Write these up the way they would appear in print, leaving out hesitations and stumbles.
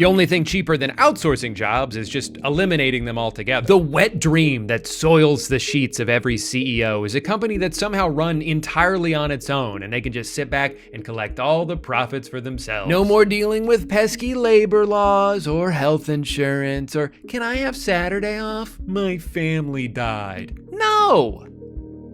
The only thing cheaper than outsourcing jobs is just eliminating them altogether. The wet dream that soils the sheets of every CEO is a company that's somehow run entirely on its own, and they can just sit back and collect all the profits for themselves. No more dealing with pesky labor laws or health insurance or, can I have Saturday off? My family died. No!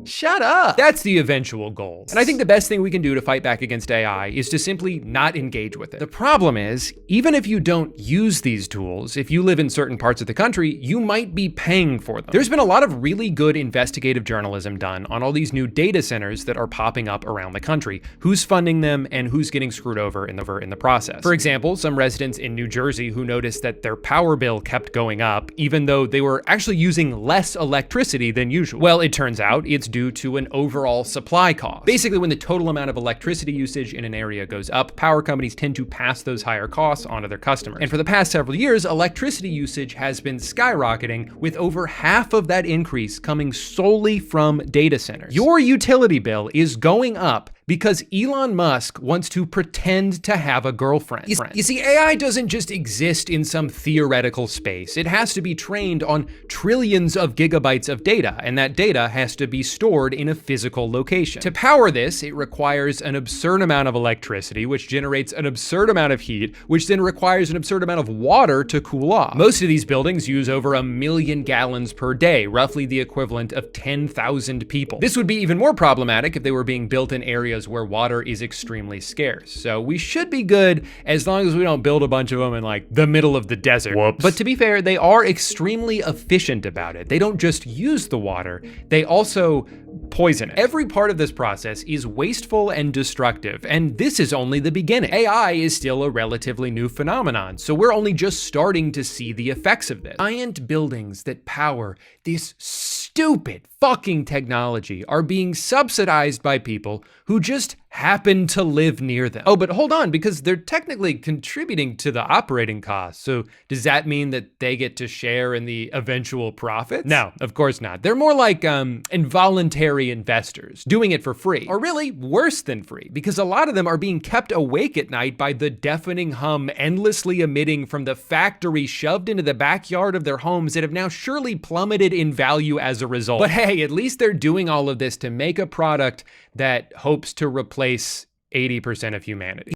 Shut up. That's the eventual goal. And I think the best thing we can do to fight back against AI is to simply not engage with it. The problem is, even if you don't use these tools, if you live in certain parts of the country, you might be paying for them. There's been a lot of really good investigative journalism done on all these new data centers that are popping up around the country, who's funding them and who's getting screwed over in the process. For example, some residents in New Jersey who noticed that their power bill kept going up, even though they were actually using less electricity than usual. Well, it turns out it's due to an overall supply cost. Basically, when the total amount of electricity usage in an area goes up, power companies tend to pass those higher costs onto their customers. And for the past several years, electricity usage has been skyrocketing, with over half of that increase coming solely from data centers. Your utility bill is going up because Elon Musk wants to pretend to have a girlfriend. You see, AI doesn't just exist in some theoretical space. It has to be trained on trillions of gigabytes of data, and that data has to be stored in a physical location. To power this, it requires an absurd amount of electricity, which generates an absurd amount of heat, which then requires an absurd amount of water to cool off. Most of these buildings use over 1 million gallons per day, roughly the equivalent of 10,000 people. This would be even more problematic if they were being built in areas where water is extremely scarce. So we should be good as long as we don't build a bunch of them in like the middle of the desert. Whoops. But to be fair, they are extremely efficient about it. They don't just use the water, they also poison it. Every part of this process is wasteful and destructive, and this is only the beginning. AI is still a relatively new phenomenon, so we're only just starting to see the effects of this. Giant buildings that power this stupid fucking technology are being subsidized by people who just happen to live near them. Oh, but hold on, because they're technically contributing to the operating costs. So does that mean that they get to share in the eventual profits? No, of course not. They're more like involuntary investors, doing it for free. Or really, worse than free, because a lot of them are being kept awake at night by the deafening hum endlessly emitting from the factory shoved into the backyard of their homes that have now surely plummeted in value as a result. But hey, at least they're doing all of this to make a product that hopes to replace 80% of humanity.